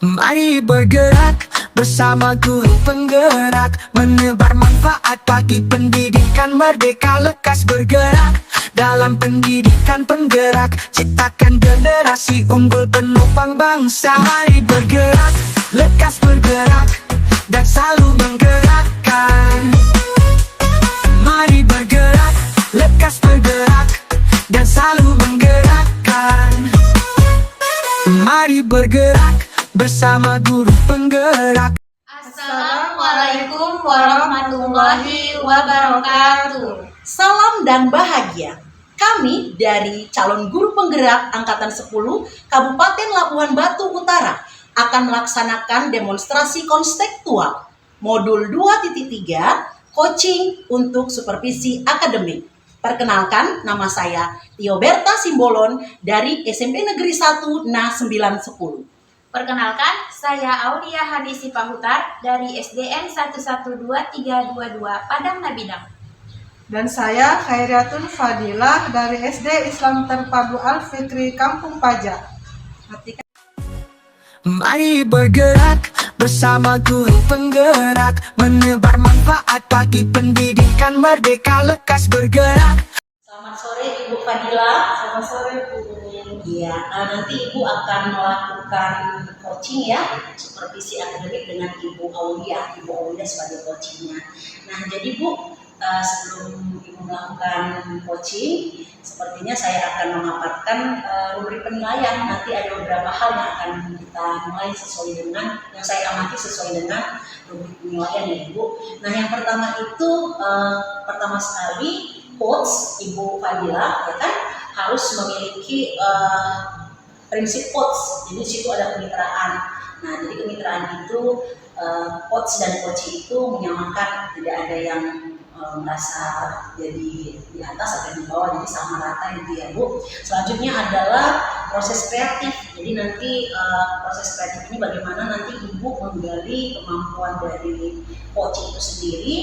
Mari bergerak bersama guru penggerak, menebar manfaat bagi pendidikan merdeka. Lekas bergerak dalam pendidikan penggerak, ciptakan generasi unggul penopang bangsa. Mari bergerak, lekas bergerak, dan selalu menggerakkan. Mari bergerak, lekas bergerak, dan selalu menggerakkan. Mari bergerak bersama guru penggerak. Assalamualaikum warahmatullahi wabarakatuh. Salam dan bahagia. Kami dari calon guru penggerak Angkatan 10 Kabupaten Labuhan Batu Utara akan melaksanakan demonstrasi konstekstual Modul 2.3 Coaching untuk Supervisi Akademik. Perkenalkan, nama saya Tioberta Simbolon dari SMP Negeri 1 NA 910. Perkenalkan, saya Aulia Hanisi Pahutar dari SDN 112322 Padang Nabidang. Dan saya Khairiatun Fadilah dari SD Islam Terpadu Al-Fikri Kampung Pajak. Mari bergerak bersama guru penggerak, menebar manfaat bagi pendidikan merdeka. Lekas bergerak. Selamat sore Ibu Fadila. Selamat sore Bu. Iya, nanti Ibu akan melakukan coaching ya, supervisi akademik dengan Ibu Aulia sebagai coachingnya. Nah, jadi Bu, sebelum Ibu melakukan coaching, sepertinya saya akan memaparkan rubrik penilaian. Nanti ada beberapa hal yang akan kita mulai sesuai dengan yang saya amati sesuai dengan rubrik penilaian ya Ibu. Nah, yang pertama itu pertama sekali coach Ibu Fadila ya kan harus memiliki prinsip coach. Jadi di situ ada kemitraan. Nah, jadi kemitraan itu coach dan coachee itu menyamakan, tidak ada yang merasa jadi di atas atau di bawah, jadi sama rata gitu ya Bu. Selanjutnya adalah proses kreatif. Jadi nanti proses kreatif ini bagaimana nanti Ibu menggali kemampuan dari coach itu sendiri,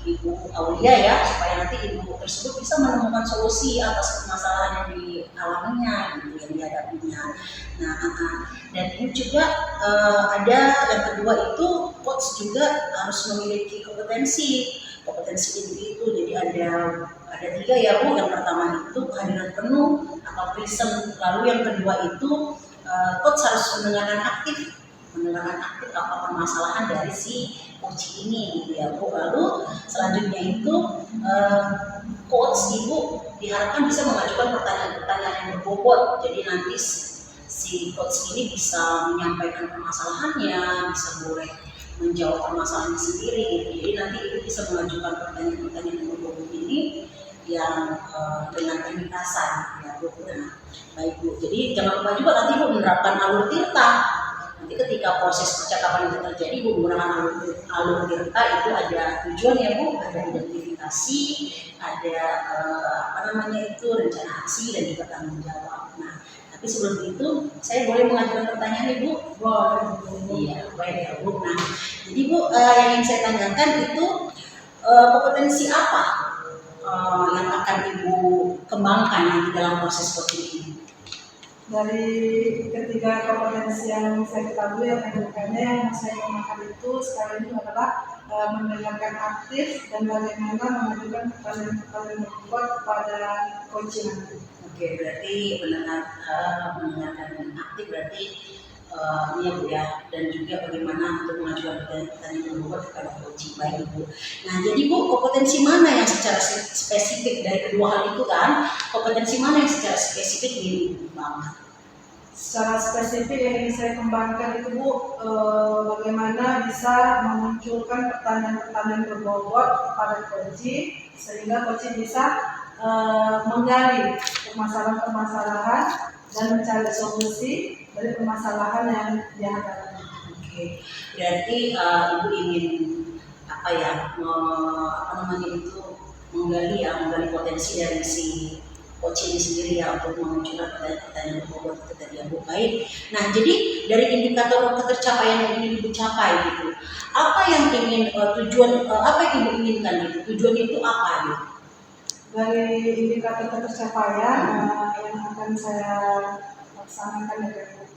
Ibu Aulia ya, supaya nanti Ibu tersebut bisa menemukan solusi atas permasalahan yang dialaminya, gitu, yang dihadapinya. Nah, dan ini juga ada yang kedua itu coach juga harus memiliki kompetensi itu. Jadi ada tiga ya Bu. Yang pertama itu kehadiran penuh atau present. Lalu yang kedua itu coach harus mendengarkan aktif apa permasalahan dari si coach ini gitu ya Bu. Lalu selanjutnya itu coach Ibu diharapkan bisa mengajukan pertanyaan-pertanyaan yang berbobot. Jadi nanti si coach ini bisa menyampaikan permasalahannya, bisa boleh menjawab permasalahan sendiri gitu. Jadi nanti Ibu bisa mengajukan pertanyaan-pertanyaan yang berbobot ini yang dengan teknik kasar ya Bu. Nah, baik Bu. Jadi jangan lupa juga nanti Ibu menerapkan alur tirta. Nanti ketika proses percakapan itu terjadi, Ibu menggunakan alur tirta itu ada tujuan ya Bu, ada identifikasi, ada rencana aksi dan juga tanggung jawab. Nah, tapi sebelum itu saya boleh mengajukan pertanyaan Ibu? Boleh. Iya, baik ya Bu. Nah, jadi Bu, yang ingin saya tanyakan itu kompetensi apa yang akan Ibu kembangkan di dalam proses coaching ini? Dari ketiga kompetensi yang saya ketahui yang saya kembangkan itu sekarang ini adalah mendengarkan aktif dan bagaimana mengajukan pertanyaan-pertanyaan berbobot kepada coaching. Oke, berarti mendengarkan aktif berarti ini ya Bu ya, dan juga bagaimana untuk mengajukan pertanyaan yang berbobot kepada coaching. Baik Bu. Nah, jadi Bu, kompetensi mana yang secara spesifik dari kedua hal itu kan? Kompetensi mana yang secara spesifik ingin Ibu kembangkan? Secara spesifik yang ingin saya kembangkan itu Bu, bagaimana bisa memunculkan pertanyaan-pertanyaan berbobot kepada coaching sehingga coaching bisa menggali permasalahan-permasalahan dan mencari solusi dari permasalahan yang dihadapi. Oke, berarti Ibu ingin menggali potensi dari si coaching sendiri ya untuk memunculkan pertanyaan berbobot itu tadi ya Bu. Baik. Nah, jadi dari indikator ketercapaian yang ingin Ibu capai gitu, apa yang ingin apa yang Ibu inginkan gitu? Tujuan itu apa gitu? dari indikator pencapaian yang akan saya laksanakan ya Ibu.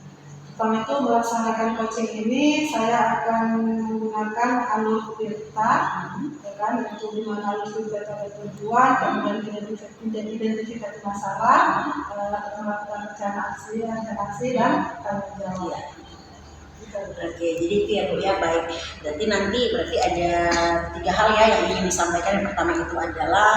Pertama itu melaksanakan coaching ini saya akan menggunakan alur Tirta, ya kan, untuk di mana alur Tirta itu ada tujuan, kemudian identifikasi masalah, melakukan rencana aksi dan tanggung jawab. Oke, jadi itu ya Bu ya, baik. Berarti ada 3 hal ya yang ingin disampaikan. Yang pertama itu adalah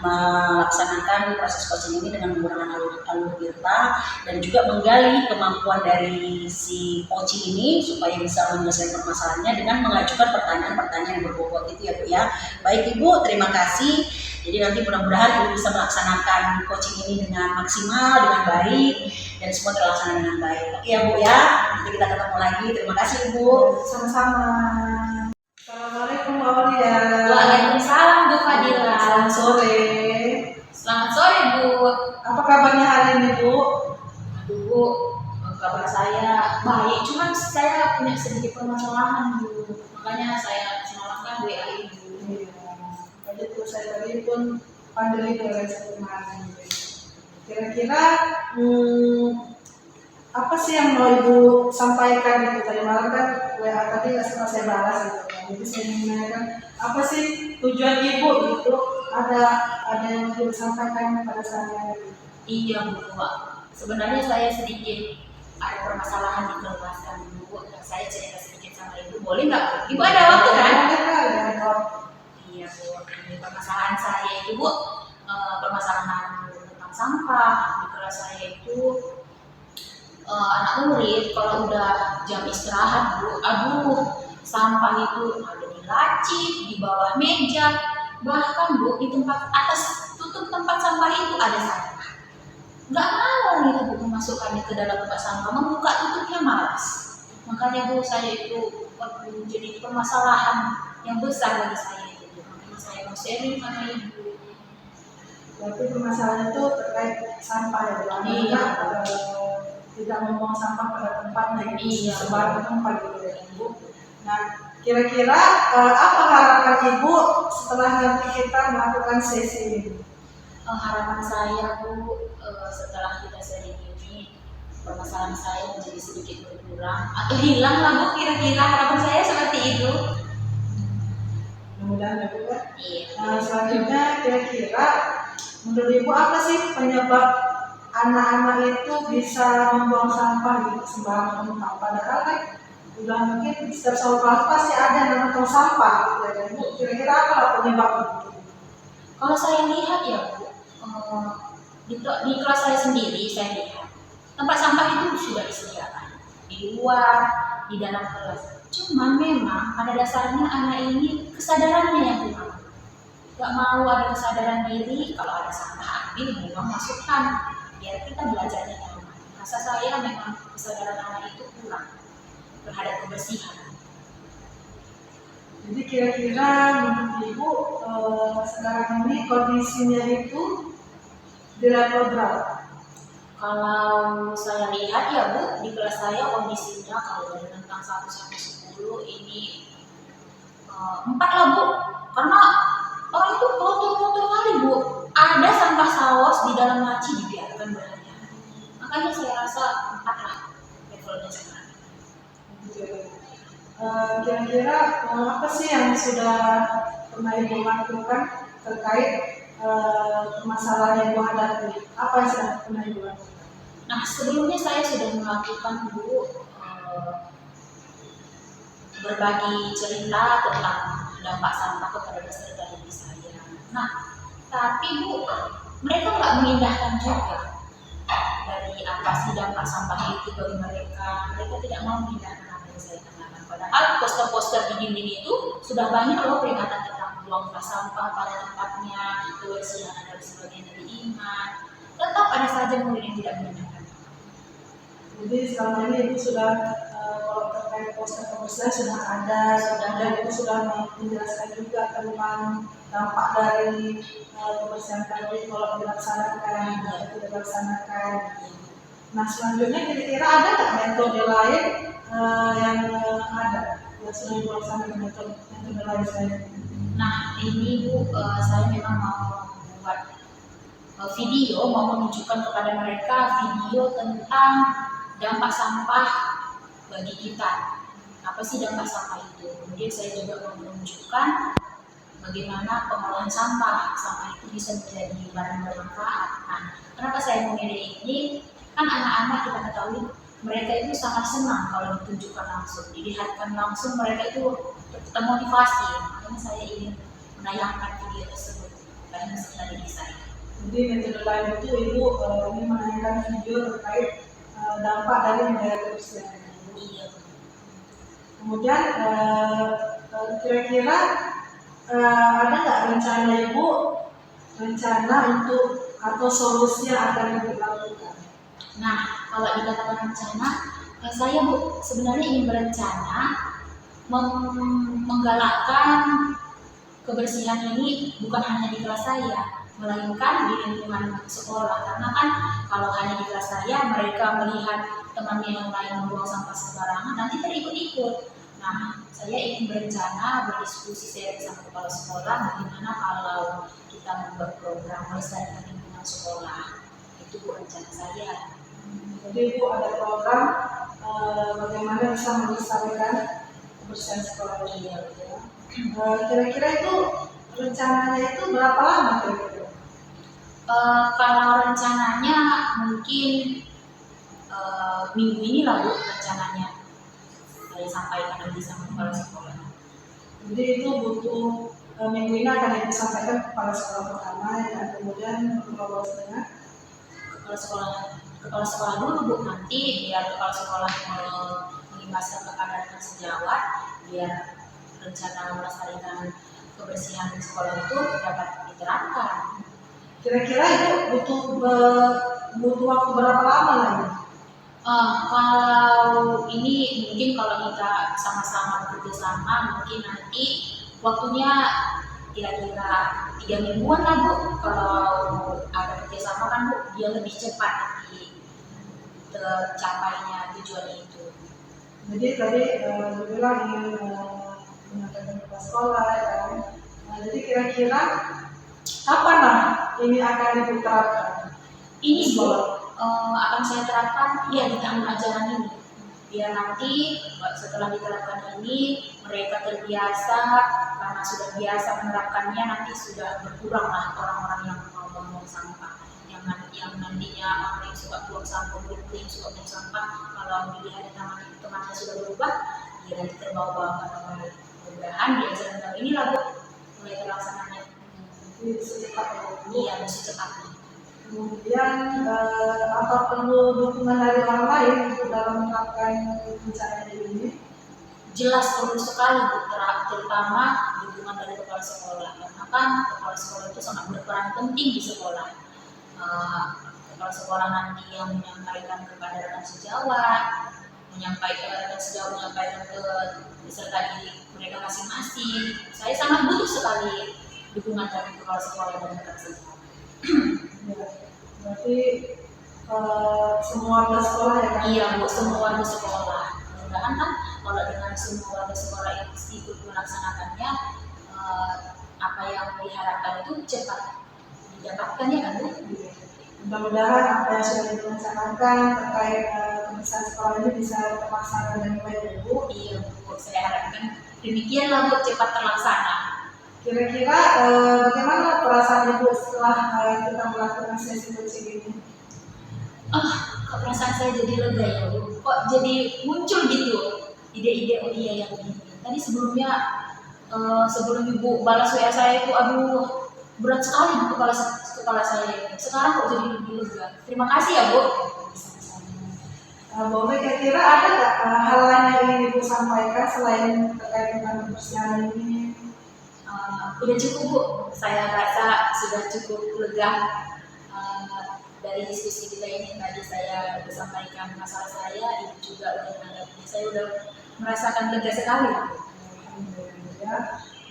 melaksanakan proses coaching ini dengan menggunakan alur Tirta dan juga menggali kemampuan dari si coaching ini supaya bisa menyelesaikan permasalahannya dengan mengajukan pertanyaan-pertanyaan yang berbobot itu ya Bu ya. Baik Ibu, terima kasih. Jadi nanti mudah-mudahan Ibu bisa melaksanakan coaching ini dengan maksimal, dengan baik, dan semua terlaksana dengan baik. Oke ya Bu ya, nanti kita ketemu lagi. Terima kasih Ibu. Sama-sama. Assalamualaikum Mbak Aulia. Waalaikumsalam Bu Fadila. Selamat sore. Selamat sore Bu. Apa kabarnya hari ini Bu? Aduh Bu, kabar saya baik, cuman saya punya sedikit permasalahan Bu. Makanya saya semalam kan WA Ibu. Jadi terus saya tadi pun panggil dari kemarin. Kira-kira apa sih yang mau Ibu sampaikan gitu tadi malam kan WA tadi nggak sempat saya balas gitu kan. Jadi saya menanyakan apa sih tujuan Ibu gitu, ada yang mau Ibu sampaikan pada saya. Iya Bu, sebenarnya saya sedikit ada permasalahan di kelas kan Bu. Saya cerita sedikit sama Ibu, boleh nggak Bu? Ibu ada waktu kan? Iya Bu, ini permasalahan saya itu Bu, permasalahan tentang sampah di kelas saya itu. Anak murid kalau udah jam istirahat Bu, aduh sampah itu ada di laci, di bawah meja, bahkan Bu di tempat atas tutup tempat sampah itu ada sampah. Nggak mau gitu Bu memasukkannya ke dalam tempat sampah, membuka tutupnya malas. Makanya Bu saya itu jadi permasalahan yang besar bagi saya itu. Makanya saya mau sharing sama Ibu. Berarti permasalahan itu terkait sampah ya Bu. Iya. Tidak membuang sampah pada tempatnya, Iya. sebar ke tempat gitu ya Ibu. Nah, kira-kira apa harapan Ibu setelah nanti kita melakukan sesi ini? Harapan saya Bu, setelah kita sharing ini permasalahan saya menjadi sedikit berkurang atau hilang lah Bu, kira-kira harapan saya seperti itu. Mudah-mudahan ya Bu ya. Iya. Nah, selanjutnya kira-kira menurut Ibu apa sih penyebab anak-anak itu bisa membuang sampah gitu sembarangan tempat? Padahal kan udah mungkin setiap sampah pasti ada yang namanya sampah gitu ya Bu. Kira-kira apa penyebab itu? Kalau saya lihat ya Bu, di kelas saya sendiri saya lihat tempat sampah itu sudah disediakan di luar, di dalam kelas. Cuman memang pada dasarnya anak ini kesadarannya yang kurang. Gak mau ada kesadaran diri, kalau ada sampah ambil, buang, masukkan, biar kita belajarnya nyaman. Rasa saya memang kesadaran anak itu kurang terhadap kebersihan. Jadi kira-kira menurut Ibu sekarang ini kondisinya itu di level berapa? Kalau saya lihat ya Bu, di kelas saya kondisinya kalau dari tentang 1 sampai 10 ini 4 lah Bu. Karena orang itu kotor-kotor kali Bu. Ada sampah saus di dalam laci dibiarkan berhari-hari. Makanya saya rasa 4 lah levelnya sekarang. Kira-kira apa sih yang sudah pernah Ibu lakukan terkait masalah yang Ibu hadapi? Apa yang sudah pernah Ibu lakukan? Nah, sebelumnya saya sudah melakukan Bu berbagi cerita tentang dampak sampah kepada peserta didik saya. Nah, tapi Bu, mereka nggak mengindahkan juga dari apa sih dampak sampah itu bagi mereka. Mereka tidak mau mengindahkan apa yang saya katakan. Padahal poster-poster di dinding itu sudah banyak loh peringatan tentang buanglah sampah pada tempatnya, kebersihan adalah sebagian dari iman. Tetap ada saja murid yang tidak mengindahkan. Jadi selama ini Ibu sudah kalau terkait poster-poster sudah ada, dan Ibu sudah menjelaskan juga tentang dampak dari kebersihan tadi kalau dilaksanakan atau tidak dilaksanakan. Nah selanjutnya kira-kira ada nggak metode lain yang ada yang sudah dilaksanakan metode lain saya? Nah ini Bu, saya memang mau membuat video, mau menunjukkan kepada mereka video tentang dampak sampah bagi kita. Apa sih dampak sampah itu? Kemudian saya juga mau menunjukkan bagaimana pengolahan sampah. Sampah itu bisa menjadi barang bermanfaat. Nah, kenapa saya memilih ini? Kan anak-anak kita ketahui mereka itu sangat senang kalau ditunjukkan langsung, dilihatkan langsung, mereka itu termotivasi. Makanya saya ingin menayangkan video tersebut karena dari saya. Jadi metode lain itu Ibu ini menayangkan video terkait dampak dari menjaga kebersihan. Iya. Kemudian kira-kira ada nggak rencana Ibu untuk atau solusi yang akan Ibu lakukan? Nah, kalau dikatakan rencana, saya sebenarnya ingin berencana menggalakkan kebersihan ini bukan hanya di kelas saya, melainkan di lingkungan sekolah. Karena kan kalau hanya di kelas saya, mereka melihat temannya yang lain membuang sampah sembarangan, nanti terikut-ikut. Nah, saya ingin berencana berdiskusi sama kepala sekolah bagaimana kalau kita membuat program melestarikan lingkungan sekolah. Itu rencana saya. Jadi Ibu ada program bagaimana bisa melestarikan kebersihan sekolah ini. Kira-kira itu rencananya itu berapa lama kira-kira? Kalau rencananya mungkin minggu ini lah Bu, rencananya saya sampaikan nanti sama kepala sekolah. Jadi itu butuh minggu ini akan Ibu sampaikan ke kepala sekolah pertama dan kemudian berkolaborasi dengan kepala sekolah dulu Bu, nanti biar kepala sekolah mengimbaskan kepada rekan sejawat biar rencana melestarikan kebersihan di sekolah itu dapat diterapkan. Kira-kira Ibu butuh waktu berapa lama lagi? Kalau ini mungkin kalau kita sama-sama bekerja sama mungkin nanti waktunya kira-kira 3 mingguan lah Bu. Kalau ada kerjasama kan Bu, dia lebih cepat nanti tercapainya tujuan itu. Jadi tadi bilang ingin menyampaikan ke sekolah kan. Jadi kira-kira kapan lah ini akan diterapkan? Ini Bu, akan saya terapkan ya di tahun ajaran ini. Biar nanti setelah diterapkan ini mereka terbiasa, karena sudah biasa menerapkannya, nanti sudah berkurang lah orang-orang yang mau membuang sampah. Yang nantinya orang yang suka buang sampah, yang suka buang sampah, kalau dilihat temannya sudah berubah, dia nanti terbawa-bawa pada mudah-mudahan di ajaran tahun ini lah Bu, mulai terlaksananya. Jadi secepatnya. Iya, secepatnya. Kemudian apa perlu dukungan dari orang lain untuk dalam menerapkan rencana ini? Jelas perlu sekali Bu, terutama dukungan dari kepala sekolah. Karena kan kepala sekolah itu sangat berperan penting di sekolah. Kepala sekolah nanti yang menyampaikan kepada rekan sejawat, menyampaikan ke peserta didik mereka masing-masing. Saya sangat butuh sekali dukungan dari kepala sekolah dan rekan sejawat. Ya, berarti semua warga sekolah ya kan? Iya Bu, semua warga sekolah. Mudah-mudahan kan kalau dengan semua warga sekolah yang ikut melaksanakannya, apa yang diharapkan itu cepat didapatkan ya kan Bu? Mudah-mudahan apa yang sudah direncanakan terkait kebersihan sekolah ini bisa terlaksana dengan baik ya Bu. Iya Bu, saya harapkan demikianlah Bu, cepat terlaksana. Kira-kira bagaimana perasaan Ibu setelah kita melakukan sesi coaching ini? Kok perasaan saya jadi lega ya Bu? Kok jadi muncul gitu ide-ide, oh iya yang begini. Tadi sebelumnya sebelum Ibu balas WA saya itu aduh berat sekali Bu kepala saya. Sekarang kok jadi lebih lega. Terima kasih ya Bu. Bu, kira-kira ada nggak hal lain yang ingin Ibu sampaikan selain terkait dengan kebersihan ini? Udah cukup Bu, saya rasa sudah cukup lega dari diskusi kita ini. Tadi saya sampaikan masalah saya, Ibu juga udah menanggapi. Saya udah merasakan lega sekali Bu. Ya.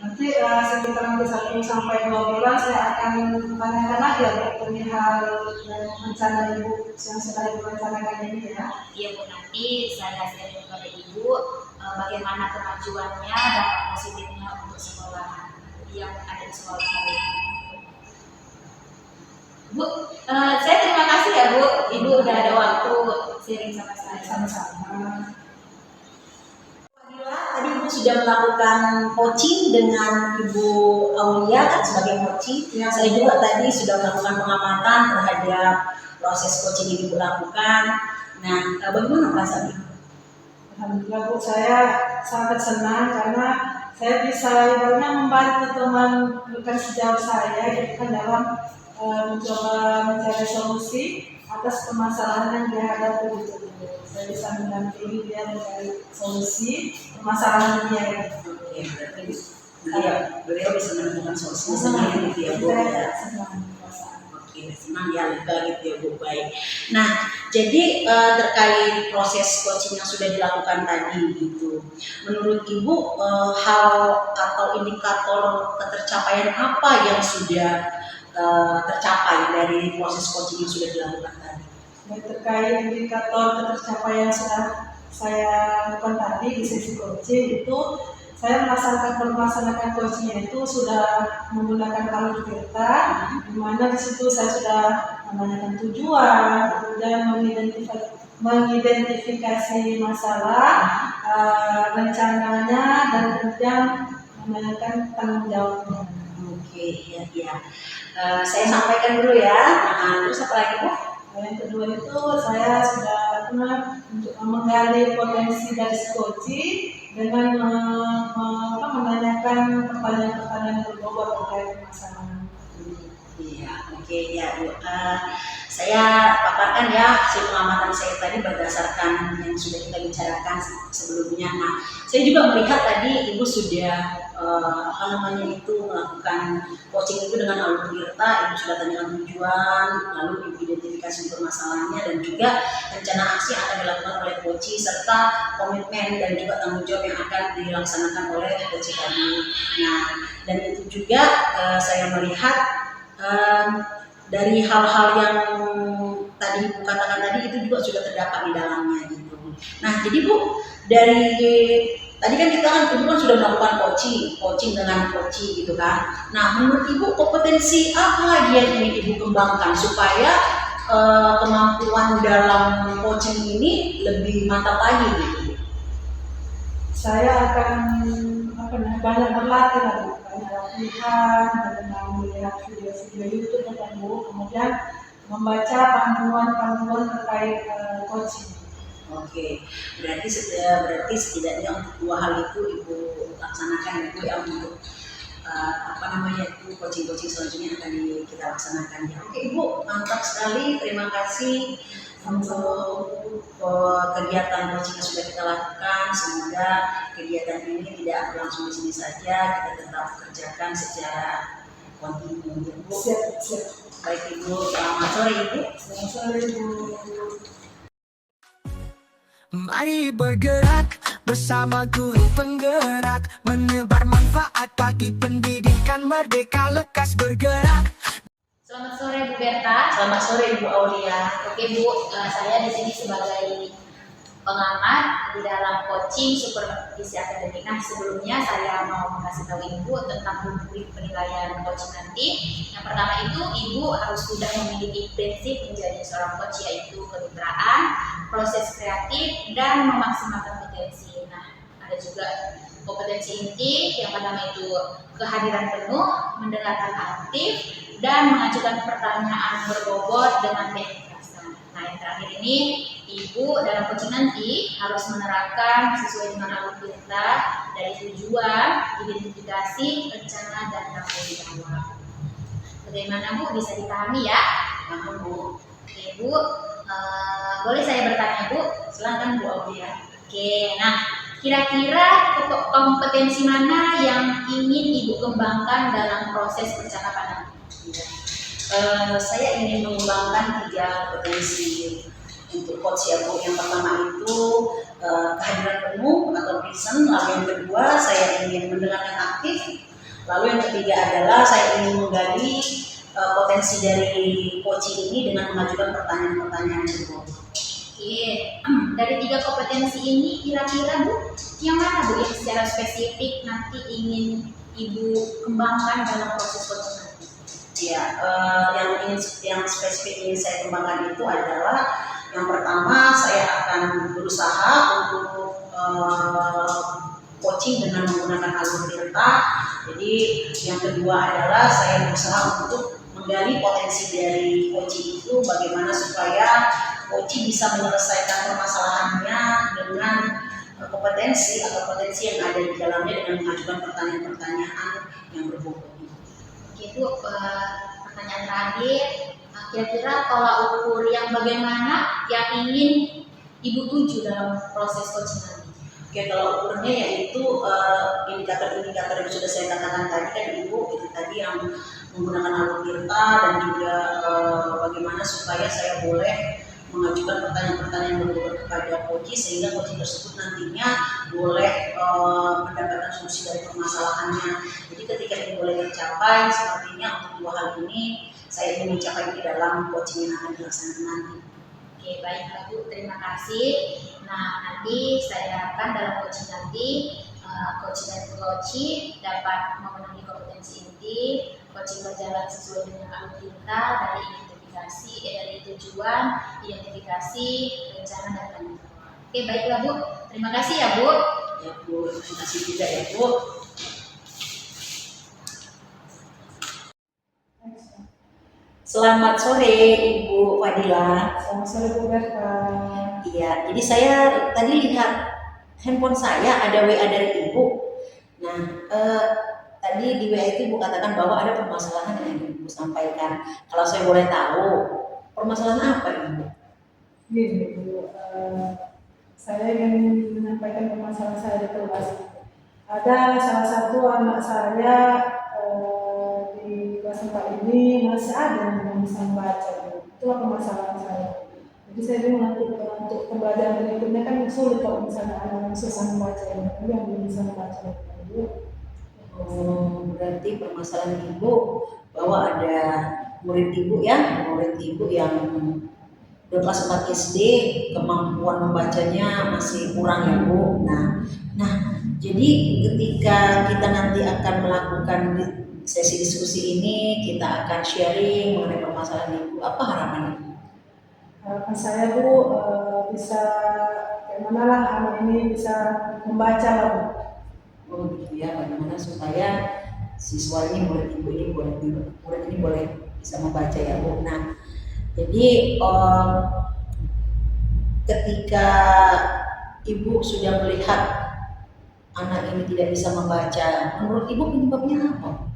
Nanti sekitar nanti 1 sampai 2 bulan saya akan tanyakan lagi ya Bu perihal rencana Ibu yang sudah Ibu rencanakan ini ya. Iya Bu, nanti saya share kepada Ibu bagaimana kemajuannya dan positifnya untuk sekolah yang ada di sekolah saya. Bu, saya terima kasih ya Bu, Ibu udah ada waktu sharing sama saya. Sama-sama. Tadi Ibu sudah melakukan coaching dengan Ibu Aulia kan sebagai coaching. Ya. Saya juga tadi sudah melakukan pengamatan terhadap proses coaching yang Ibu lakukan. Nah, bagaimana perasaan Ibu? Alhamdulillah Bu, saya sangat senang karena saya bisa ibaratnya membantu teman bukan sejauh saya itu kan dalam mencoba mencari solusi atas permasalahan yang dia hadapi gitu. Saya bisa mendampingi dia mencari solusi permasalahan dia gitu. Oke, berarti beliau bisa menemukan solusi sendiri gitu ya Bu. Saya senang perasaan. Oke, senang ya lega gitu ya Bu. Baik. Nah, jadi terkait proses coaching yang sudah dilakukan tadi gitu, menurut Ibu hal atau indikator ketercapaian apa yang sudah tercapai dari proses coaching yang sudah dilakukan tadi? Dan terkait indikator ketercapaian sudah saya lakukan tadi di sesi coaching itu, saya melaksanakan coachingnya itu sudah menggunakan alur cerita, di mana di situ saya sudah menanyakan tujuan, kemudian mengidentifikasi masalah, rencananya, dan kemudian menanyakan tanggung jawabnya. Oke, iya. Saya sampaikan dulu ya. Nah, terus apa lagi Bu? Yang kedua itu saya sudah untuk menggali potensi dari coaching dengan menanyakan pertanyaan-pertanyaan berbobot terkait masalah. Iya, oke ya Bu. Saya paparkan ya hasil pengamatan saya tadi berdasarkan yang sudah kita bicarakan sebelumnya. Nah, saya juga melihat tadi Ibu sudah melakukan coaching itu dengan alur tirta. Ibu sudah tanyakan tujuan, lalu Ibu identifikasi permasalahannya dan juga rencana aksi yang akan dilakukan oleh coach serta komitmen dan juga tanggung jawab yang akan dilaksanakan oleh coach tadi. Nah, dan itu juga saya melihat dari hal-hal yang tadi Ibu katakan tadi itu juga sudah terdapat di dalamnya gitu. Nah, jadi Bu, dari tadi kan kita Ibu kan sudah melakukan coaching dengan coaching gitu kan. Nah, menurut Ibu kompetensi apa lagi yang ingin Ibu kembangkan supaya kemampuan dalam coaching ini lebih mantap lagi gitu? Saya akan banyak berlatih lagi, banyak latihan, dengan melihat video-video YouTube dan Bu, kemudian membaca panduan-panduan terkait coaching. Oke, berarti setidaknya untuk dua hal itu Ibu laksanakan Ibu ya untuk coaching selanjutnya akan kita laksanakan ya. Oke Ibu, mantap sekali, terima kasih untuk kegiatan coaching yang sudah kita lakukan. Semoga kegiatan ini tidak berlangsung di sini saja, kita tetap kerjakan secara kontinu. Ibu. Siap. Baik Ibu, selamat sore Ibu. Selamat sore Bu. Mari bergerak bersama guru penggerak, menebar manfaat bagi pendidikan merdeka lekas bergerak. Selamat sore Bu Berta. Selamat sore Ibu Aulia. Oke Bu, saya di sini sebagai pengamat di dalam coaching supervisi akademik. Nah, sebelumnya saya mau mengasih tahu Ibu tentang rubrik penilaian coaching nanti. Yang pertama itu Ibu harus sudah memiliki prinsip menjadi seorang coach, yaitu kemitraan, proses kreatif, dan memaksimalkan potensi. Nah, ada juga kompetensi inti yang pertama itu kehadiran penuh, mendengarkan aktif, dan mengajukan pertanyaan berbobot dengan teknik rasa. Nah, yang terakhir ini Ibu dalam coaching nanti harus menerapkan sesuai dengan alur kita dari tujuan, identifikasi, rencana, dan tanggung jawab. Bagaimana Bu, bisa dipahami ya? Paham Bu. Oke Bu, boleh saya bertanya Bu? Silakan Bu Aulia. Oke, nah kira-kira kompetensi mana yang ingin Ibu kembangkan dalam proses percakapan nanti? Saya ingin mengembangkan 3 potensi untuk coach ya Bu. Yang pertama itu kehadiran penuh atau present, lalu yang kedua saya ingin mendengarkan aktif, lalu yang ketiga adalah saya ingin menggali potensi dari coaching ini dengan mengajukan pertanyaan-pertanyaan berbobot. Oke, dari 3 kompetensi ini kira-kira Bu, yang mana Bu yang secara spesifik nanti ingin Ibu kembangkan dalam proses coaching nanti? Ya, yang spesifik ingin saya kembangkan itu adalah yang pertama saya akan berusaha untuk coaching dengan menggunakan alur tirta. Jadi yang kedua adalah saya berusaha untuk menggali potensi dari coaching itu, bagaimana supaya coaching bisa menyelesaikan permasalahannya dengan kompetensi atau potensi yang ada di dalamnya dengan mengajukan pertanyaan-pertanyaan yang berbobot. Oke Bu, pertanyaan terakhir, kira-kira tolak ukur yang bagaimana yang ingin Ibu tuju dalam proses coaching nanti? Oke, kalau ukurnya yaitu indikator-indikator yang sudah saya katakan tadi kan Ibu, itu tadi yang menggunakan alur tirta dan juga bagaimana supaya saya boleh mengajukan pertanyaan-pertanyaan berbobot kepada coaching sehingga coaching tersebut nantinya boleh mendapatkan solusi dari permasalahannya. Jadi ketika ini boleh tercapai, sepertinya untuk dua hal ini saya ingin mencapai di dalam coaching yang akan dilaksanakan nanti. Oke, baiklah Bu, terima kasih. Nah, nanti saya harapkan dalam coaching nanti coaching dan coaching dapat memenuhi kompetensi inti, coaching berjalan sesuai dengan alur tirta dari dari tujuan, identifikasi, rencana dan penentuan. Oke, baiklah Bu. Terima kasih ya Bu. Ya Bu, terima kasih juga ya Bu. Selamat sore Ibu Fadila. Selamat sore Bu Berta. Iya, jadi saya tadi lihat handphone saya ada WA dari Ibu. Nah, tadi di WA itu Ibu katakan bahwa ada permasalahan yang ingin Ibu sampaikan. Kalau saya boleh tahu, permasalahan apa Ibu? Gini Bu, saya ingin menyampaikan permasalahan saya di kelas. Ada salah satu anak saya di kelas 4 ini masih ada yang belum bisa membaca. Itulah permasalahan saya. Jadi saya bingung untuk pembelajaran berikutnya kan sulit kalau misalnya anak yang susah membaca ini, yang belum bisa membaca. Berarti permasalahan Ibu bahwa ada murid Ibu yang udah kelas 4 SD kemampuan membacanya masih kurang ya Bu. Nah, jadi ketika kita nanti akan melakukan sesi diskusi ini, kita akan sharing mengenai permasalahan Ibu. Apa harapan Ibu? Harapan saya Bu bisa bagaimana lah anak ini bisa membaca lah Bu. Oh gitu ya, bagaimana supaya siswa ini murid ini boleh bisa membaca ya Bu. Nah, jadi ketika Ibu sudah melihat anak ini tidak bisa membaca, menurut Ibu penyebabnya apa?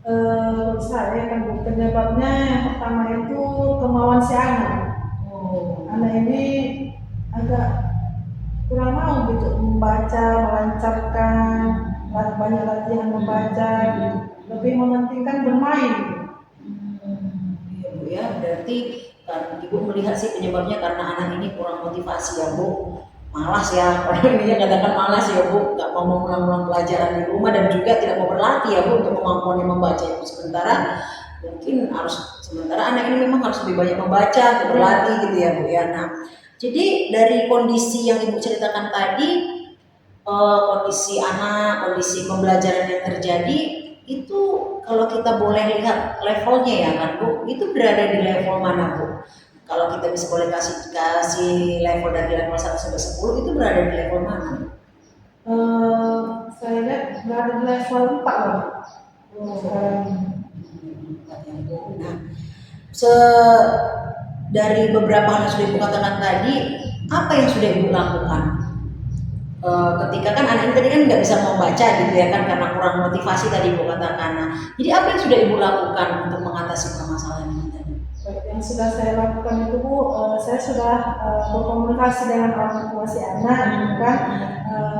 Menurut saya kan Bu, penyebabnya yang pertama itu kemauan si anak. Anak ini agak kurang mau gitu membaca, melancarkan, banyak latihan membaca, lebih mementingkan bermain. Iya Bu ya, berarti kan Ibu melihat sih penyebabnya karena anak ini kurang motivasi ya Bu. Malas ya, orang ini katakan malas ya Bu, nggak mau mengulang-ulang pelajaran di rumah dan juga tidak mau berlatih ya Bu untuk kemampuannya membaca itu. Sementara anak ini memang harus lebih banyak membaca, berlatih gitu ya Bu ya. Nah, jadi dari kondisi yang Ibu ceritakan tadi, kondisi anak, kondisi pembelajaran yang terjadi itu kalau kita boleh lihat levelnya ya kan Bu, itu berada di level mana Bu? Kalau kita bisa boleh kasih level dari level 1 sampai 10 itu berada di level mana? Saya lihat berada di level 4 loh. Nah, dari beberapa hal yang sudah Ibu katakan tadi, apa yang sudah Ibu lakukan? Ketika kan anak ini tadi kan nggak bisa membaca gitu ya kan karena kurang motivasi tadi Ibu katakan. Nah, jadi apa yang sudah Ibu lakukan untuk mengatasi permasalahan ini tadi? Yang sudah saya lakukan itu Bu, saya sudah berkomunikasi dengan orang tua si anak, gitu kan.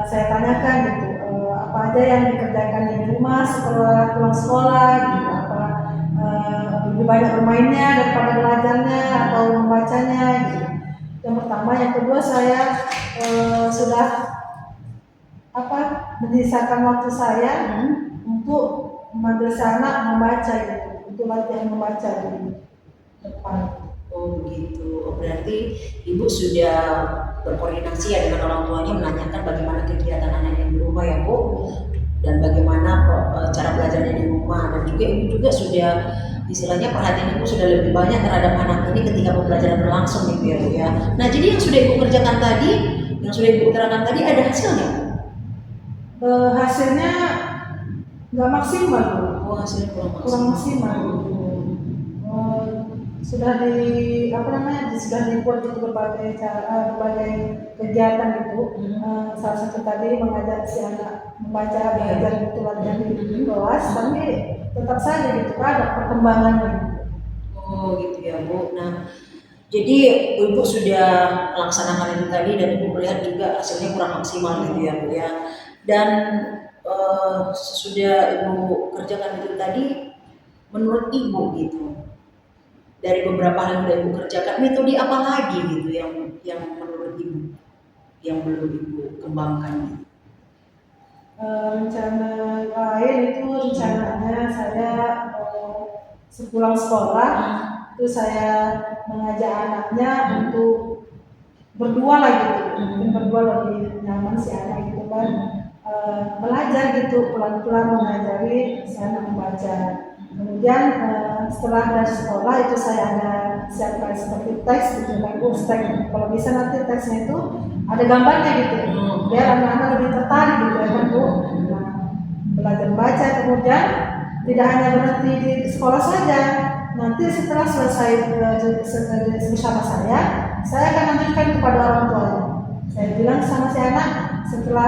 Saya tanyakan gitu, apa aja yang dikerjakan di rumah setelah pulang sekolah, gitu, apa lebih banyak bermainnya daripada belajarnya atau membacanya, gitu. Yang pertama, yang kedua saya sudah menyisakan waktu saya untuk mengambil anak membaca gitu, untuk latihan membaca gitu. Depan. Oh begitu, berarti Ibu sudah berkoordinasi ya dengan orang tuanya menanyakan bagaimana kegiatan anaknya di rumah ya Bu. dan bagaimana cara belajarnya di rumah, dan juga ibu juga sudah istilahnya perhatian ibu sudah lebih banyak terhadap anak ini ketika pembelajaran berlangsung gitu ya Bu ya. Nah jadi yang sudah ibu kerjakan tadi, yang sudah ibu utarakan tadi ada hasilnya? Hasilnya nggak maksimal Bu. Oh hasilnya Kurang maksimal gitu. Sudah sudah dibuat itu berbagai cara, berbagai kegiatan gitu. Salah satu tadi mengajak si anak membaca, belajar gitu latihan di kelas, tapi tetap saja gitu ada perkembangannya. Oh gitu ya Bu. Nah jadi ibu sudah melaksanakan itu tadi dan ibu melihat juga hasilnya kurang maksimal gitu ya Bu ya. Dan sesudah ibu kerjakan itu tadi, menurut ibu gitu, dari beberapa hal yang sudah ibu kerjakan, metode apa lagi gitu yang menurut ibu yang belum ibu kembangkan gitu? Rencana lain itu rencananya saya sepulang sekolah itu saya mengajak anaknya untuk berdua lah gitu, mungkin berdua lebih nyaman si anak gitu kan. Belajar gitu pelan-pelan mengajari si anak membaca. Kemudian setelah dari sekolah itu saya ada siapkan seperti teks gitu kan, teks kalau bisa nanti teksnya itu ada gambarnya gitu biar anak-anak lebih tertarik gitu ya kan Bu. Nah, belajar baca kemudian tidak hanya berhenti di sekolah saja, nanti setelah selesai bersama saya akan lanjutkan kepada orang tuanya. Saya bilang sama si anak, setelah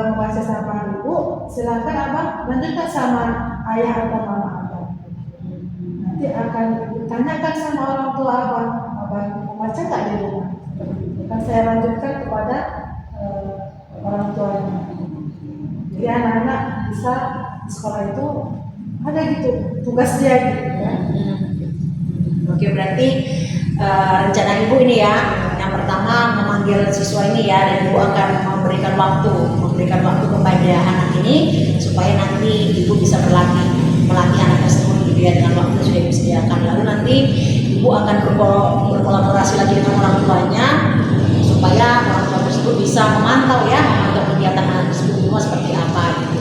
membaca sama ibu, silakan abang lanjutkan sama ayah atau mama abang. Nanti akan ditanyakan sama orang tua abang membaca nggak di rumah? Akan saya lanjutkan kepada orang tuanya. Jadi anak-anak bisa di sekolah itu ada gitu tugas dia gitu ya. Oke, berarti rencana ibu ini ya, yang pertama memanggil siswa ini ya, dan ibu akan memberikan waktu kepada anak ini supaya nanti ibu bisa melatih anak tersebut gitu ya dengan waktu yang sudah ibu sediakan. Lalu nanti ibu akan berkolaborasi lagi dengan orang tuanya supaya orang tua tersebut bisa memantau kegiatan anak tersebut di rumah seperti apa gitu,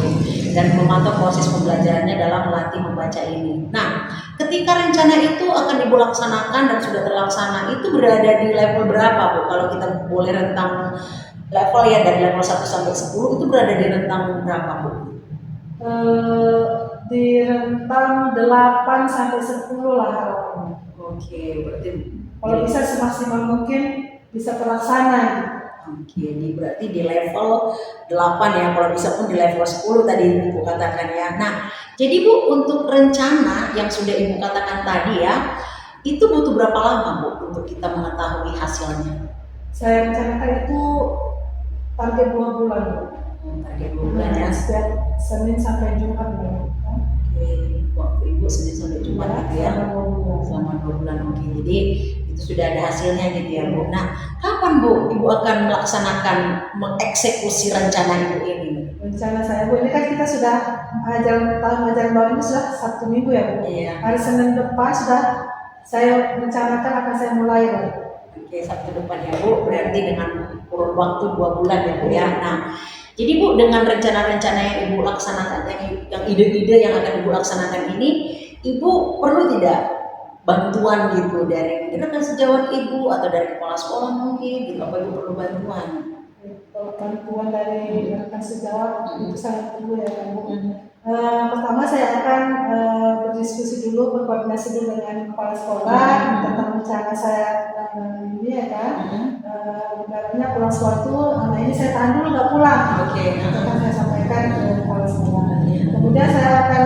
dan memantau proses pembelajarannya dalam melatih membaca ini. Nah, ketika rencana itu akan ibu laksanakan dan sudah terlaksana, itu berada di level berapa Bu? Kalau kita boleh rentang level ya, dari level 1 sampai 10 itu berada di rentang berapa Bu? Di rentang 8 sampai 10 lah harapannya. Oke, berarti kalau bisa semaksimal mungkin bisa terlaksana gitu. Oke, ini berarti di level 8 ya, kalau bisa pun di level 10 tadi Ibu katakan ya. Nah, jadi Bu, untuk rencana yang sudah Ibu katakan tadi ya, itu butuh berapa lama Bu untuk kita mengetahui hasilnya? Saya rencanakan itu target 2 bulan Bu. Target 2 bulan ya. Setiap Senin sampai Jumat ya. Oke, waktu Ibu Senin sampai Jumat gitu ya. Selama 2 bulan. Oke, jadi itu sudah ada hasilnya gitu ya Bu. Nah, kapan Bu Ibu akan melaksanakan mengeksekusi rencana Ibu ini? Rencana saya Bu, ini kan kita sudah tahun ajaran baru ini sudah Sabtu Minggu ya Bu. Iya. Hari Senin depan sudah saya rencanakan akan saya mulai ya. Oke, Sabtu depan ya Bu, berarti dengan kurun waktu 2 bulan ya Bu ya. Nah, jadi Bu, dengan rencana-rencana yang Ibu laksanakan, yang ide-ide yang akan Ibu laksanakan ini, Ibu perlu tidak bantuan gitu dari mungkin rekan sejawat Ibu atau dari kepala sekolah mungkin gitu, apa Ibu perlu bantuan? Bantuan dari rekan sejawat itu sangat perlu ya Bu. Pertama saya akan berdiskusi dulu, berkoordinasi dulu dengan kepala sekolah tentang rencana saya ini ya kan. Ibaratnya pulang suatu, anak ini saya tahan dulu nggak pulang. Oke. Akan saya sampaikan ke kepala sekolah. Kemudian saya akan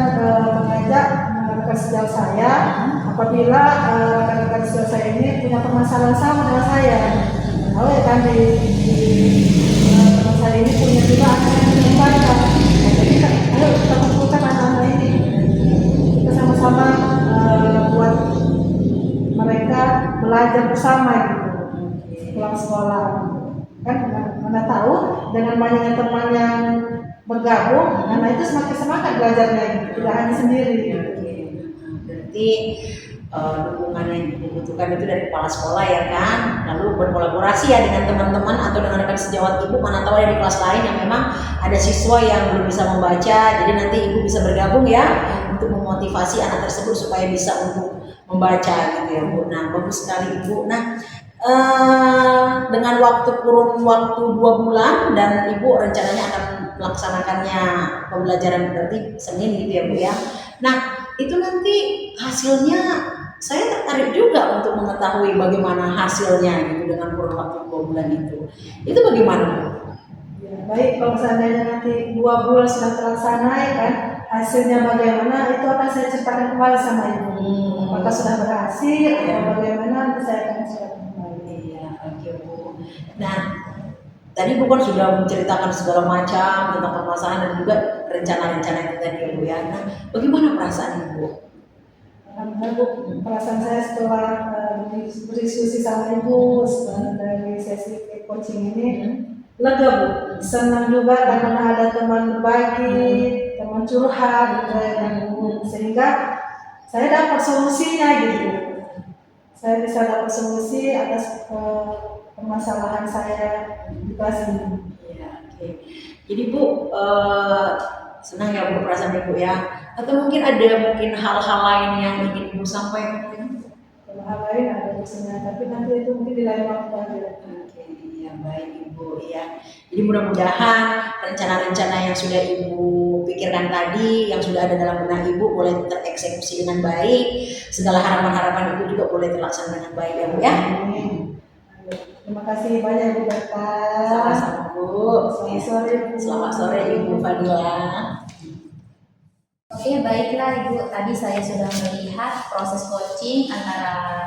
mengajak rekan sejawat saya apabila rekan-rekan sejawat saya ini punya permasalahan sama dengan saya. Tahu ya kan di teman saya ini punya juga anak yang membaca. Jadi ayo kita kumpulkan anak-anak ini, kita sama-sama buat mereka belajar bersama gitu, pulang sekolah. Kan mana tahu dengan banyaknya teman yang bergabung, anak itu semakin semangat belajarnya, tidak hanya sendiri. Berarti dukungan yang Ibu butuhkan itu dari kepala sekolah ya kan, lalu berkolaborasi ya dengan teman-teman atau dengan rekan sejawat Ibu, mana tahu ada di kelas lain yang memang ada siswa yang belum bisa membaca, jadi nanti Ibu bisa bergabung ya untuk memotivasi anak tersebut supaya bisa untuk membaca gitu ya Bu. Nah bagus sekali Ibu. Nah dengan kurun waktu 2 bulan dan Ibu rencananya akan melaksanakannya pembelajaran berarti Senin gitu ya Bu ya. Nah itu nanti hasilnya saya tertarik juga untuk mengetahui bagaimana hasilnya gitu dengan kurun waktu 2 bulan itu. Itu bagaimana Bu? Ya, baik, kalau seandainya nanti 2 bulan sudah terlaksana ya kan, hasilnya bagaimana itu akan saya ceritakan kembali sama Ibu. Apakah sudah berhasil atau bagaimana nanti saya akan ceritakan kembali. Iya, oke Bu. Nah, tadi Bu kan sudah menceritakan segala macam tentang permasalahan dan juga rencana-rencana itu tadi ya Bu ya. Nah, bagaimana perasaan Ibu? Alhamdulillah Bu, perasaan saya setelah berdiskusi sama Ibu setelah dari sesi coaching ini lega Bu, senang juga karena ada teman berbagi, teman curhat gitu ya Bu, sehingga saya dapat solusinya gitu. Saya bisa dapat solusi atas permasalahan saya di kelas ini. Iya, oke. Jadi Bu, senang ya Bu perasaan Ibu ya. Atau mungkin ada hal-hal lain yang ingin Ibu sampaikan? Kalau hal lain ada biasanya, tapi nanti itu mungkin di lain waktu aja. Oke, ya baik Ibu ya. Jadi mudah-mudahan rencana-rencana yang sudah Ibu pikirkan tadi, yang sudah ada dalam benak Ibu boleh tereksekusi dengan baik. Segala harapan-harapan Ibu juga boleh terlaksana dengan baik ya Bu ya. Terima kasih banyak Bu Berta. Sama-sama Bu. Selamat sore Bu. Selamat sore Ibu Fadila. Oke, baiklah Ibu. Tadi saya sudah melihat proses coaching antara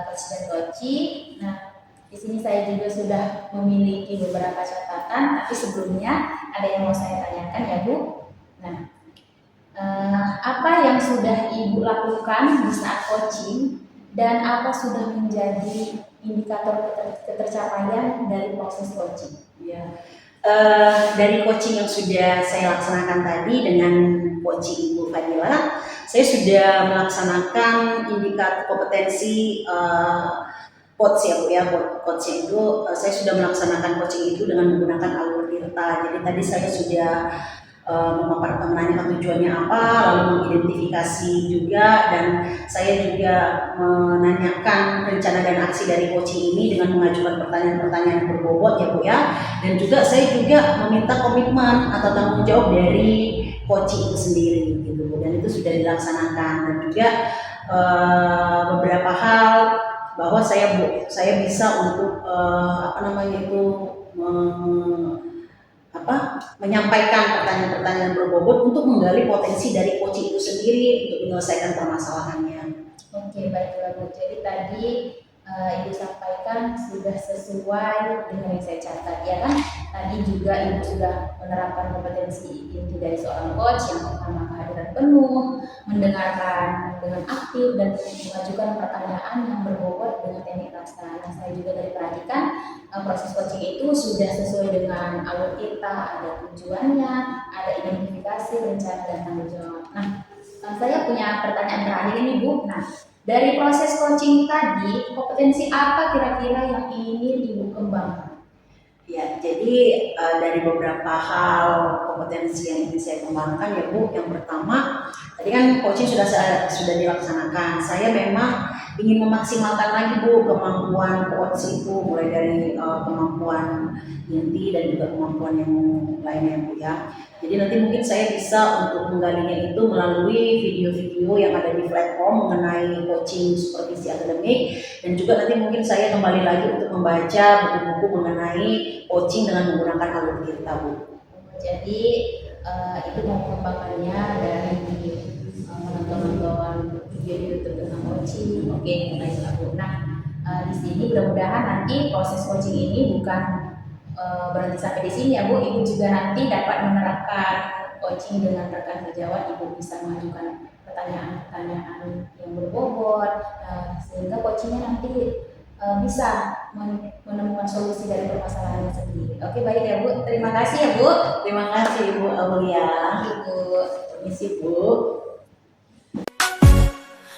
coach dan coachee. Nah, di sini saya juga sudah memiliki beberapa catatan, tapi sebelumnya ada yang mau saya tanyakan ya Bu. Nah, apa yang sudah Ibu lakukan di saat coaching dan apa sudah menjadi indikator ketercapaian dari proses coaching? Ya. Dari coaching yang sudah saya laksanakan tadi dengan coaching Ibu Fadila, saya sudah melaksanakan indikator kompetensi coach ya Bu ya. Coaching itu saya sudah melaksanakan coaching itu dengan menggunakan alur Tirta. Jadi tadi saya sudah menanyakan tujuannya apa, lalu mengidentifikasi juga, dan saya juga menanyakan rencana dan aksi dari coaching ini dengan mengajukan pertanyaan-pertanyaan berbobot ya Bu ya. Dan juga saya juga meminta komitmen atau tanggung jawab dari coaching itu sendiri gitu Bu. Dan itu sudah dilaksanakan, dan juga beberapa hal bahwa saya bisa untuk menyampaikan pertanyaan-pertanyaan berbobot untuk menggali potensi dari coaching itu sendiri untuk menyelesaikan permasalahannya. Oke, baiklah Bu. Jadi tadi Ibu sampaikan sudah sesuai dengan yang saya catat ya kan. Tadi juga Ibu sudah menerapkan kompetensi inti dari seorang coach, yang pertama kehadiran penuh, mendengarkan dengan aktif, dan mengajukan pertanyaan yang berbobot dengan teknik rasa. Nah, saya juga dari perhatikan proses coaching itu sudah sesuai dengan alur kita, ada tujuannya, ada identifikasi, rencana, dan tanggung jawab. Nah, saya punya pertanyaan terakhir ini Bu. Nah, dari proses coaching tadi, kompetensi apa kira-kira yang ingin Ibu kembangkan? Ya, jadi dari beberapa hal kompetensi yang ingin saya kembangkan ya Bu. Yang pertama, tadi kan coaching sudah dilaksanakan. Saya memang ingin memaksimalkan lagi Bu kemampuan coach itu, mulai dari kemampuan inti dan juga kemampuan yang lainnya Bu ya. Jadi nanti mungkin saya bisa untuk menggalinya itu melalui video-video yang ada di platform mengenai coaching supervisi akademik, dan juga nanti mungkin saya kembali lagi untuk membaca buku-buku mengenai coaching dengan menggunakan alur Tirta Bu. Jadi itu mau mengembangkannya dari menonton video di YouTube tentang coaching. Oke, baiklah Bu. Nah, di sini mudah-mudahan nanti proses coaching ini bukan berhenti sampai di sini ya Bu. Ibu juga nanti dapat menerapkan coaching dengan rekan sejawat. Ibu bisa mengajukan pertanyaan-pertanyaan yang berbobot, sehingga coachingnya nanti bisa menemukan solusi dari permasalahannya sendiri. Oke, baik ya Bu. Terima kasih ya Bu. Terima kasih Ibu Aulia. Ibu. Permisi Bu.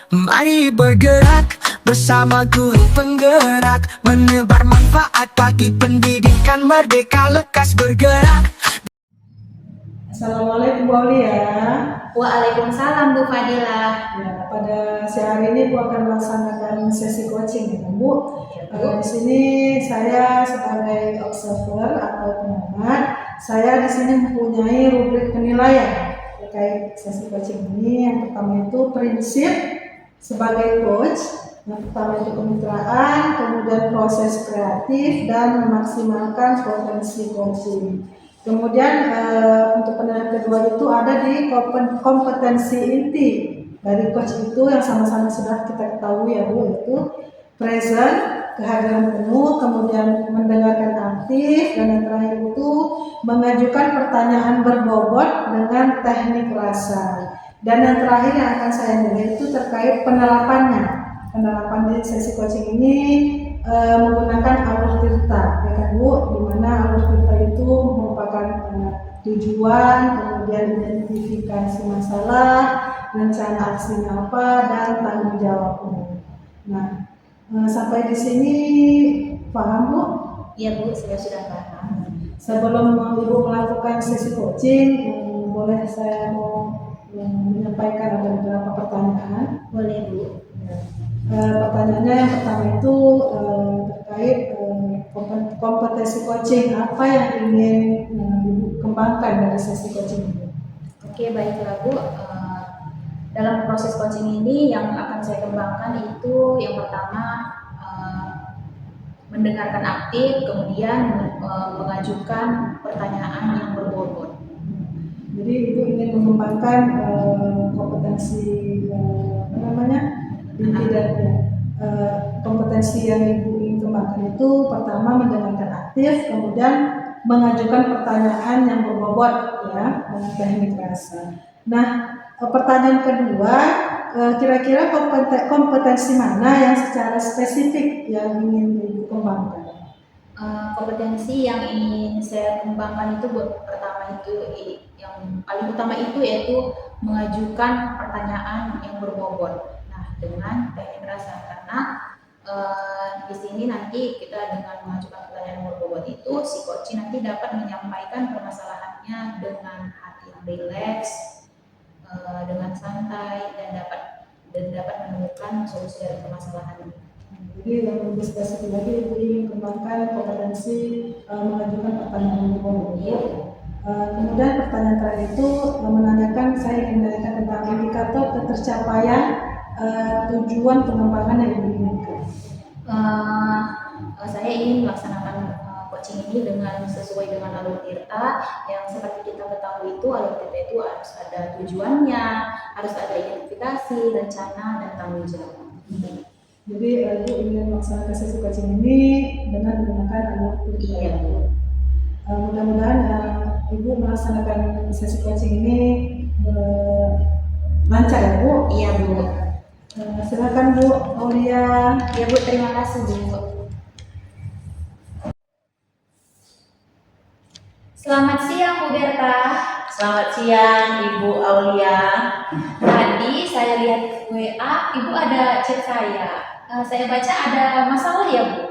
Mari bergerak bersama guru penggerak, menebar manfaat bagi pendidikan merdeka, lekas bergerak. Assalamualaikum Bu Aulia. Waalaikumsalam Bu Fadilah. Ya, pada siang hari ini Bu akan melaksanakan sesi coaching ya Bu. Di sini saya sebagai observer atau pengamat, saya di sini mempunyai rubrik penilaian terkait sesi coaching ini. Yang pertama itu prinsip sebagai coach, yang pertama itu kemitraan, kemudian proses kreatif dan memaksimalkan potensi coaching. Kemudian untuk penilaian kedua itu ada di kompetensi inti dari coach itu yang sama-sama sudah kita ketahui ya Bu, itu present, kehadiran penuh, kemudian mendengarkan aktif, dan yang terakhir itu mengajukan pertanyaan berbobot dengan teknik rasa. Dan yang terakhir yang akan saya nilai itu terkait penerapannya. Penerapan di sesi coaching ini menggunakan alur tirta, ya kan Bu, di mana alur tirta itu merupakan tujuan, kemudian identifikasi masalah, rencana aksinya apa, dan tanggung jawabnya. Nah, sampai di sini paham Bu? Iya Bu, saya sudah paham. Sebelum Ibu melakukan sesi coaching, boleh saya mau menyampaikan ada beberapa pertanyaan. Boleh Bu. Pertanyaannya yang pertama itu terkait kompetensi coaching, apa yang ingin Ibu kembangkan dari sesi coaching ini? Oke, baiklah Bu. Dalam proses coaching ini yang akan saya kembangkan itu yang pertama mendengarkan aktif, kemudian mengajukan pertanyaan yang berbobot. Jadi Ibu ingin mengembangkan kompetensi apa namanya? Inti dari kompetensi yang Ibu ingin kembangkan itu pertama mendengarkan aktif, kemudian mengajukan pertanyaan yang berbobot ya, dengan teknik rasa. Nah, pertanyaan kedua, kira-kira kompetensi mana yang secara spesifik yang ingin Ibu kembangkan? Kompetensi yang ingin saya kembangkan itu pertama itu yang paling utama itu yaitu mengajukan pertanyaan yang berbobot. Nah, dengan teknik rasa, karena di sini nanti kita dengan mengajukan pertanyaan yang berbobot itu si coach nanti dapat menyampaikan permasalahannya dengan hati yang rileks, dengan santai, dan dapat menemukan solusi dari permasalahan ini. Jadi yang lebih spesifik lagi Ibu ingin kembangkan kompetensi mengajukan pertanyaan yang berbobot. Kemudian pertanyaan terakhir itu menanyakan, saya ingin menanyakan tentang indikator ketercapaian tujuan pengembangan yang Ibu inginkan. Saya ingin melaksanakan coaching ini sesuai dengan alur tirta yang seperti kita ketahui itu alur tirta itu harus ada tujuannya, harus ada identifikasi, rencana, dan tanggung jawab. Jadi Ibu ingin melaksanakan sesi coaching ini dengan menggunakan alur tirta. Iya Bu. Mudah-mudahan Ibu melaksanakan sesi coaching ini lancar ya Bu. Iya Bu. Silakan Bu Aulia. Ya Bu, terima kasih Bu. Selamat siang Bu Berta. Selamat siang Ibu Aulia. Tadi saya lihat WA, Ibu ada chat saya. Saya baca ada masalah ya Bu?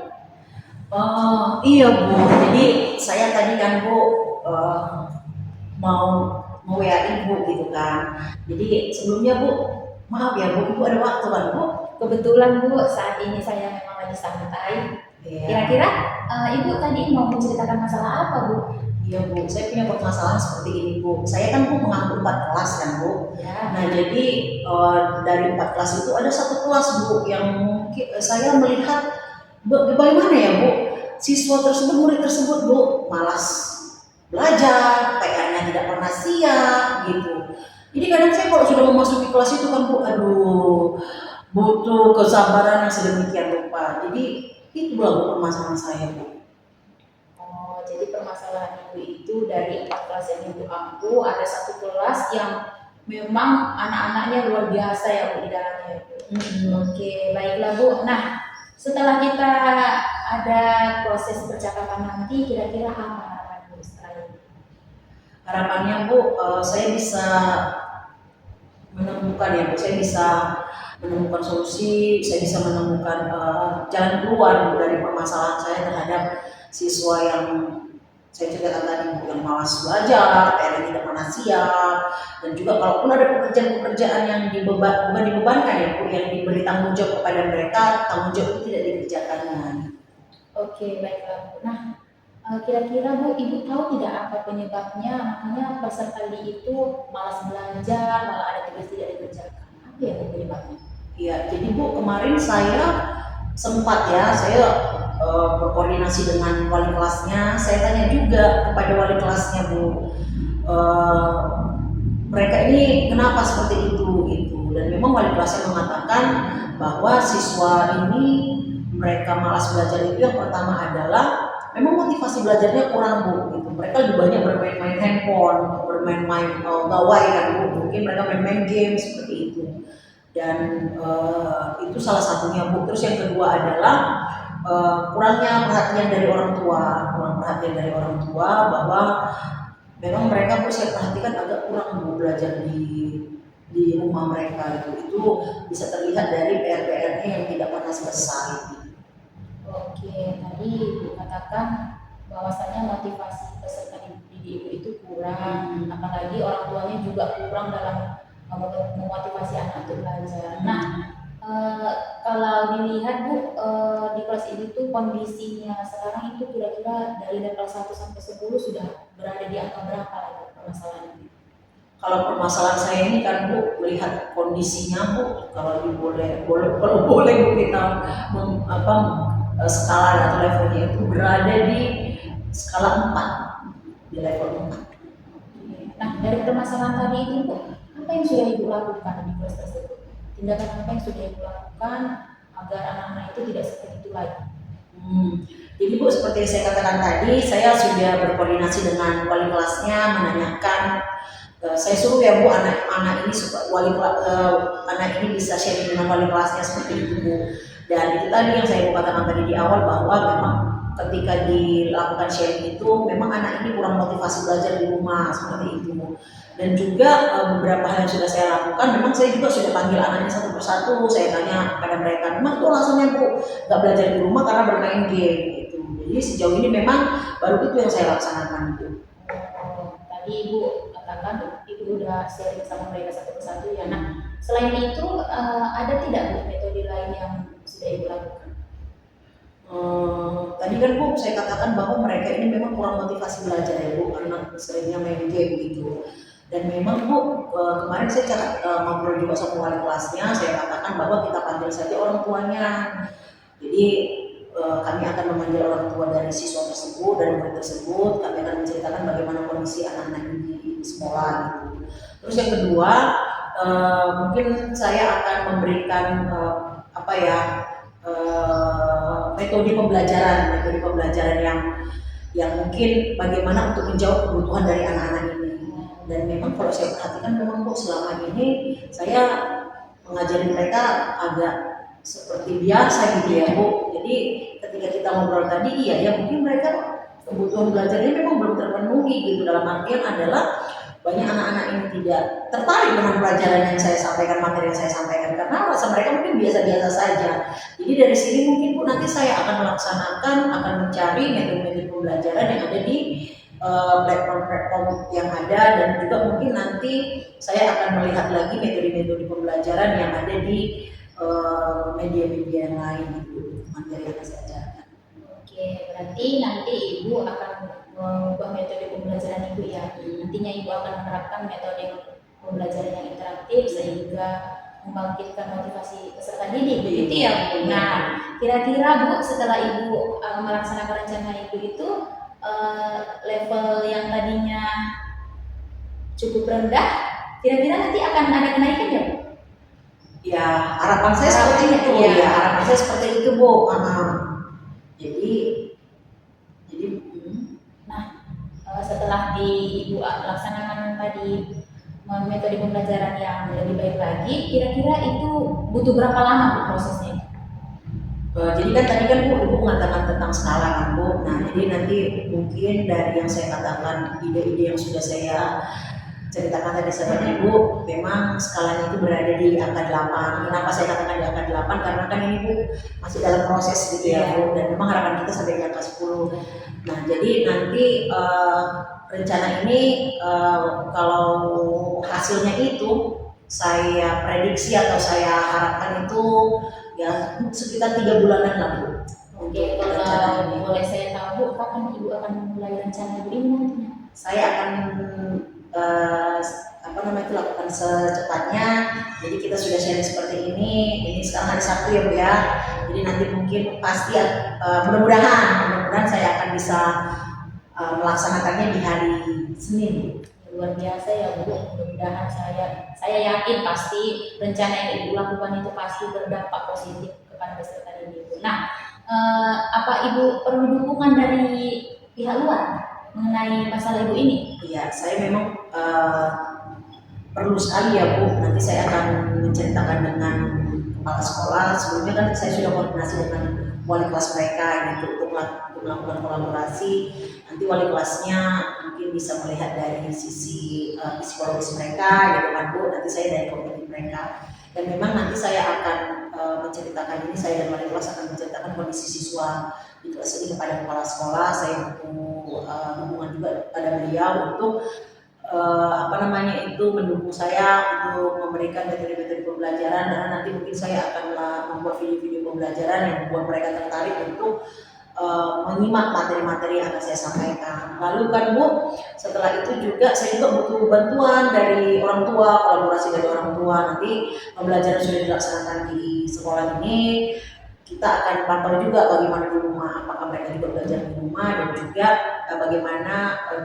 Oh iya Bu, jadi saya tadi kan Bu mau WA Ibu gitu kan. Jadi sebelumnya Bu, maaf ya Bu, Ibu ada waktu kan Bu? Kebetulan Bu, saat ini saya memang lagi santai. Iya. Kira-kira Ibu tadi mau menceritakan masalah apa Bu? Iya Bu, saya punya permasalahan seperti ini Bu. Saya kan Bu mengambil 4 kelas kan Bu. Ya. Nah jadi dari 4 kelas itu ada satu kelas Bu yang mungkin saya melihat bagaimana ya Bu, siswa tersebut, murid tersebut Bu malas belajar, PR-nya tidak pernah siap gitu. Jadi kadang saya kalau sudah memasuki kelas itu kan Bu, aduh, butuh kesabaran yang sedemikian rupa. Jadi itu Bu permasalahan saya Bu. Oh, jadi permasalahan Ibu itu dari 4 kelas yang Ibu ampu, ada satu kelas yang memang anak-anaknya luar biasa ya Bu di dalamnya Bu. Oke, baiklah Bu. Nah, setelah kita ada proses percakapan nanti, kira-kira apa harapan Bu setelah ini? Harapannya Bu, saya bisa menemukan ya Bu, saya bisa menemukan solusi, saya bisa menemukan jalan keluar dari permasalahan saya terhadap siswa yang saya ceritakan tadi Bu, yang malas belajar, PR yang tidak pernah siap, dan juga kalaupun ada pekerjaan-pekerjaan yang bukan dibebankan ya Bu, yang diberi tanggung jawab kepada mereka, tanggung jawab itu tidak dikerjakannya. Oke, baiklah Bu. Nah, kira-kira Bu, Ibu tahu tidak apa penyebabnya makanya peserta didik itu malas belajar, malah ada tugas tidak dikerjakan? Apa ya Bu penyebabnya? Ya, jadi Bu, kemarin saya sempat ya, saya berkoordinasi dengan wali kelasnya, saya tanya juga kepada wali kelasnya Bu, mereka ini kenapa seperti itu gitu, dan memang wali kelasnya mengatakan bahwa siswa ini mereka malas belajar itu yang pertama adalah memang motivasi belajarnya kurang Bu gitu. Mereka lebih banyak bermain-main handphone, bermain-main gawai kan Bu, mungkin mereka main-main game seperti itu, dan itu salah satunya Bu. Terus yang kedua adalah kurangnya perhatian dari orang tua, bahwa memang mereka Bu, saya perhatikan agak kurang Bu belajar di rumah mereka itu bisa terlihat dari PR-PR-nya yang tidak pernah selesai. Oke, tadi Ibu katakan bahwasanya motivasi peserta didik Ibu itu kurang, apalagi orang tuanya juga kurang dalam memotivasi anak untuk belajar. Nah, kalau dilihat Bu, di kelas ini tuh kondisinya sekarang itu kira-kira dari level 1 sampai 10 sudah berada di angka berapa lagi permasalahan ini? Kalau permasalahan saya ini kan Bu, melihat kondisinya Bu, kalau boleh Bu kita skala atau levelnya itu berada di skala 4, di level 4. Nah, dari permasalahan tadi itu Bu, apa yang sudah Ibu lakukan di kelas tersebut? Tindakan apa yang sudah Ibu lakukan agar anak-anak itu tidak seperti itu lagi? Jadi Bu, seperti yang saya katakan tadi, saya sudah berkoordinasi dengan wali kelasnya, menanyakan, saya suruh ya Bu, anak ini anak ini bisa sharing dengan wali kelasnya seperti itu Bu. Dan itu tadi yang saya katakan tadi di awal, bahwa memang ketika dilakukan sharing itu memang anak ini kurang motivasi belajar di rumah seperti itu Bu. Dan juga beberapa hal yang sudah saya lakukan, memang saya juga sudah panggil anaknya satu persatu, saya tanya kepada mereka, memang itu alasannya Bu nggak belajar di rumah karena bermain game gitu. Jadi sejauh ini memang baru itu yang saya laksanakan Bu. Tadi Ibu katakan Ibu udah sharing sama mereka satu persatu ya. Nah, selain itu ada tidak Bu metode lain yang sudah Ibu lakukan? Tadi kan Bu, saya katakan bahwa mereka ini memang kurang motivasi belajar ya Bu, karena seringnya main game gitu. Dan memang Bu, kemarin saya ngobrol juga sama wali kelasnya, saya katakan bahwa kita panggil saja orang tuanya. Jadi kami akan memanggil orang tua dari siswa tersebut dan murid tersebut, kami akan menceritakan bagaimana kondisi anak-anak ini di sekolah gitu. Terus yang kedua, mungkin saya akan memberikan metode pembelajaran yang mungkin bagaimana untuk menjawab kebutuhan dari anak-anak ini. Dan memang kalau saya perhatikan memang Bu, selama ini saya mengajari mereka agak seperti biasa gitu ya Bu. Jadi ketika kita ngobrol tadi, iya ya mungkin mereka kebutuhan belajarnya memang belum terpenuhi gitu, dalam artian adalah banyak anak-anak ini tidak tertarik dengan pelajaran yang saya sampaikan, materi yang saya sampaikan, karena rasa mereka mungkin biasa-biasa saja. Jadi dari sini mungkin Bu, nanti saya akan mencari metode-metode pembelajaran yang ada di platform-platform yang ada, dan juga mungkin nanti saya akan melihat lagi metode-metode pembelajaran yang ada di media-media yang lain gitu, materi yang saya ajarkan. Oke, berarti nanti Ibu akan mengubah metode pembelajaran Ibu ya. Nantinya Ibu akan menerapkan metode pembelajaran yang interaktif sehingga membangkitkan motivasi peserta didik, begitu ya Bu. Nah, kira-kira Bu, setelah Ibu melaksanakan rencana Ibu itu level yang tadinya cukup rendah, kira-kira nanti akan ada kenaikan ya Bu? Ya, harapan saya seperti itu ya, harapan saya seperti itu Bu. Jadi setelah Ibu laksanakan tadi metode pembelajaran yang lebih baik lagi, kira-kira itu butuh berapa lama Bu prosesnya? Jadi kan tadi kan Bu, Ibu mengatakan tentang skala kan Bu. Nah, jadi nanti mungkin dari yang saya katakan, ide-ide yang sudah saya ceritakan tadi sama Ibu, memang skalanya itu berada di angka 8. Kenapa saya katakan di angka 8? Karena kan ini Bu masih dalam proses gitu ya Bu, dan memang harapan kita sampai di angka 10. Nah jadi nanti rencana ini kalau hasilnya itu saya prediksi atau saya harapkan itu ya sekitar 3 bulanan lah Bu. Oke, kalau boleh saya tahu Bu, kapan Ibu akan memulai rencana Ibu ini nantinya? Saya akan lakukan secepatnya. Jadi kita sudah sharing seperti ini sekarang hari Sabtu ya Bu ya. Jadi nanti mungkin pasti mudah-mudahan saya akan bisa melaksanakannya di hari Senin. Luar biasa ya Bu, mudah-mudahan saya yakin pasti rencana yang Ibu lakukan itu pasti berdampak positif kepada peserta ini Bu. Nah, apa Ibu perlu dukungan dari pihak luar mengenai masalah Ibu ini? Iya, saya memang perlu sekali ya Bu. Nanti saya akan menceritakan dengan kepala sekolah. Sebelumnya kan saya sudah koordinasi dengan wali kelas mereka gitu untuk melakukan kolaborasi. Nanti wali kelasnya mungkin bisa melihat dari sisi psikologis mereka gitu kan Bu. Nanti saya dari komite mereka. Dan memang nanti saya akan menceritakan ini, saya dan wali kelas akan menceritakan kondisi siswa di kelas ini kepada kepala sekolah. Saya butuh hubungan juga pada beliau untuk mendukung saya untuk memberikan materi-materi pembelajaran, karena nanti mungkin saya akan membuat video-video pembelajaran yang membuat mereka tertarik untuk menyimak materi-materi yang akan saya sampaikan. Lalu kan Bu, setelah itu juga saya juga butuh bantuan dari orang tua, kolaborasi dari orang tua. Nanti pembelajaran sudah dilaksanakan di sekolah ini, kita akan pantau juga bagaimana di rumah, apakah mereka juga belajar di rumah, dan juga bagaimana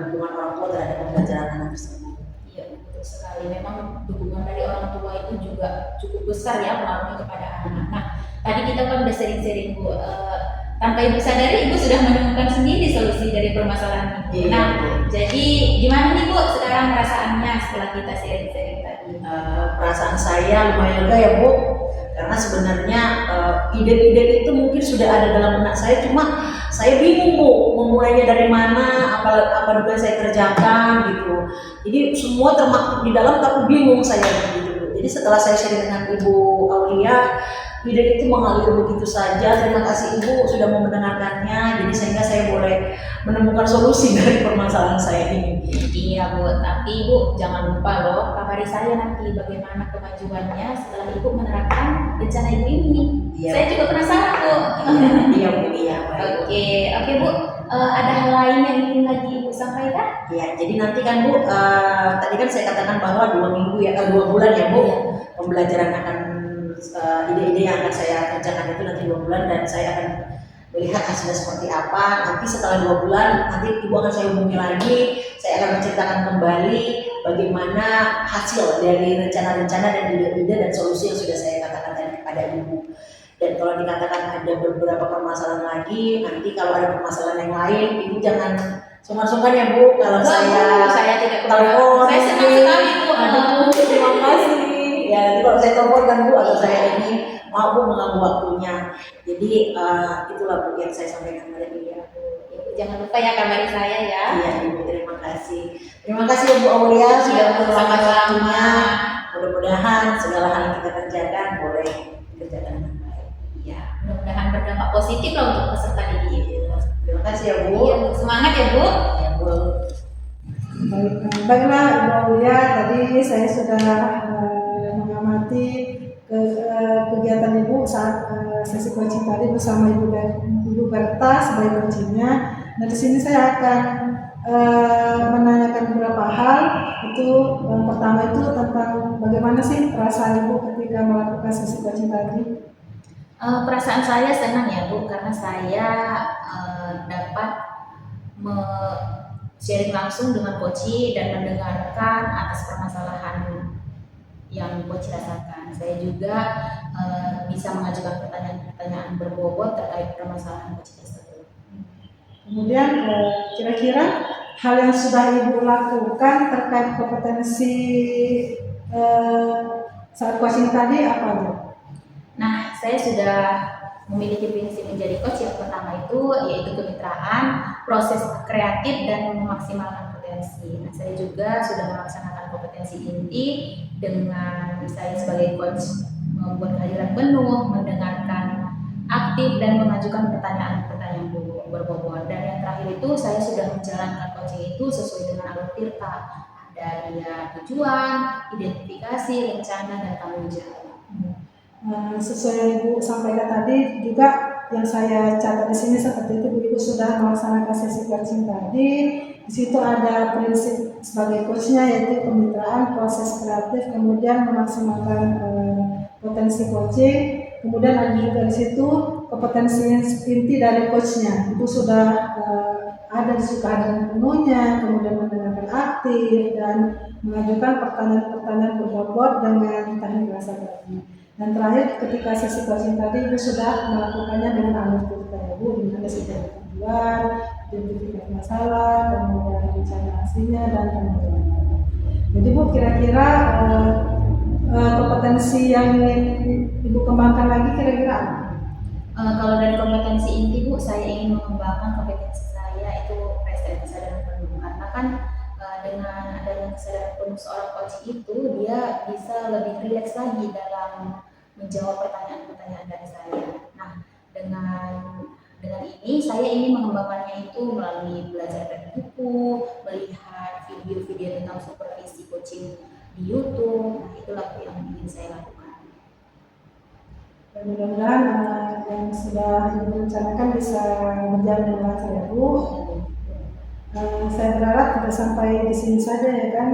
dukungan orang tua terhadap pembelajaran anak tersebut. Iya, betul sekali. Memang dukungan dari orang tua itu juga cukup besar ya pengaruhnya kepada anak-anak. Nah, tadi kita kan udah sering-sering Bu, tanpa Ibu sadari Ibu sudah menemukan sendiri solusi dari permasalahan Ibu. Nah, jadi gimana nih Bu sekarang perasaannya setelah kita sharing-sharing tadi? Perasaan saya lumayan lega ya Bu, karena sebenarnya ide-ide itu mungkin sudah ada dalam benak saya, cuma saya bingung Bu memulainya dari mana, apa dulu saya kerjakan gitu. Jadi semua termaktub di dalam tapi bingung saya gitu. Jadi setelah saya sharing dengan Ibu Aulia, ide itu mengalir begitu saja. Terima kasih Ibu sudah mau mendengarkannya. Jadi sehingga saya boleh menemukan solusi dari permasalahan saya ini. Iya Bu, tapi Ibu jangan lupa loh, kabari saya nanti bagaimana kemajuannya setelah Ibu menerapkan rencana Ibu ini. Iya. Saya juga penasaran Bu. Iya Bu, iya. Oke Bu, ada hal lain yang ingin lagi Ibu sampaikan? Iya, jadi nanti kan Bu, tadi kan saya katakan bahwa 2 bulan ya Bu, pembelajaran akan ide-ide yang akan saya kerjakan itu nanti 2 bulan, dan saya akan melihat hasilnya seperti apa. Nanti setelah 2 bulan, nanti Ibu akan saya hubungi lagi, saya akan menceritakan kembali bagaimana hasil dari rencana-rencana dan ide-ide dan solusi yang sudah saya katakan tadi kepada Ibu. Dan kalau dikatakan ada beberapa permasalahan lagi, nanti kalau ada permasalahan yang lain, Ibu jangan sungkan-sungkan ya Bu, kalau saya tidak telepon. Saya senang sekali Bu. Terima kasih. Ya, nanti kalau saya telepon kan Bu, atau saya ini mau Bu mengganggu waktunya. Jadi itulah Bu yang saya sampaikan hari ini. Jangan lupa ya kabari saya ya. Iya Ibu, terima kasih. Terima kasih Bu Aulia sudah meluangkan waktunya. Mudah-mudahan segala hal yang kita kerjakan boleh dikerjakan dengan baik. Ya, mudah-mudahan berdampak positif lah untuk peserta didik. Terima kasih ya Bu. Iya, semangat ya Bu. Ya Bu. Baiklah Ibu Aulia, tadi saya sudah mengamati kegiatan Ibu saat sesi coaching tadi bersama Ibu Berta sebagai coachingnya. Nah di sini saya akan menanyakan beberapa hal. Itu yang pertama itu tentang bagaimana sih perasaan Ibu ketika melakukan sesi coaching tadi? Perasaan saya senang ya Bu, karena saya dapat sharing langsung dengan Koci dan mendengarkan atas permasalahan yang Koci rasakan. Saya juga bisa mengajukan pertanyaan-pertanyaan berbobot terkait permasalahan Koci tersebut. Kemudian kira-kira hal yang sudah Ibu lakukan terkait kompetensi saat coaching tadi apa Bu? Nah, saya sudah memiliki prinsip menjadi coach. Yang pertama itu yaitu kemitraan, proses kreatif dan memaksimalkan potensi. kompetensi. Nah, saya juga sudah melaksanakan kompetensi inti dengan saya sebagai coach membuat kehadiran penuh, mendengarkan aktif dan mengajukan pertanyaan-pertanyaan berbobot. Dan yang terakhir itu saya sudah menjalankan coaching itu sesuai dengan alur tirta, dari tujuan, identifikasi, rencana, dan tanggung jawab. Sesuai yang Ibu sampaikan tadi juga yang saya catat di sini seperti itu, Ibu sudah melaksanakan sesi coaching tadi. Di situ ada prinsip sebagai coachnya yaitu kemitraan, proses kreatif, kemudian memaksimalkan potensi coaching, kemudian ada juga di situ kompetensi inti dari coachnya. Itu sudah ada di situ kehadiran penuhnya, kemudian mendengarkan aktif dan mengajukan pertanyaan-pertanyaan berbobot dengan teknik bahasa tadi. Dan terakhir ketika sesi coaching tadi Ibu sudah melakukannya dengan alur tirta Ibu, di mana sudah tujuan, identifikasi masalah, kemudian rencana aslinya dan tanggung jawab. Jadi Bu, kira-kira kompetensi yang ingin Ibu kembangkan lagi kira-kira apa? Kalau dari kompetensi inti Bu, saya ingin mengembangkan kompetensi saya itu PSDM, kesadaran penuh, karena kan dengan adanya kesadaran penuh seorang coach itu dia bisa lebih rileks lagi dalam menjawab pertanyaan-pertanyaan dari saya. Nah, dengan ini saya ingin mengembangkannya itu melalui belajar dari buku, melihat video-video tentang supervisi coaching di YouTube. Nah, itulah yang ingin saya lakukan. Dan mudah-mudahan yang sudah Ibu rencanakan bisa berjalan dengan lancar ya Bu. Saya berharap tidak sampai di sini saja ya kan,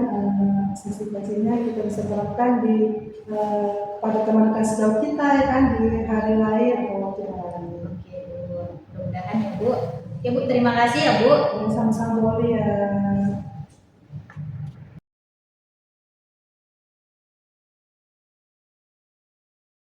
sesi coachingnya kita bisa terapkan di pada teman sejauh kita ya kan, di hari lain atau waktu yang lain. Oke Bu, mudah-mudahan ya Bu. Oke Bu, terima kasih ya Bu. Sama-sama boleh ya.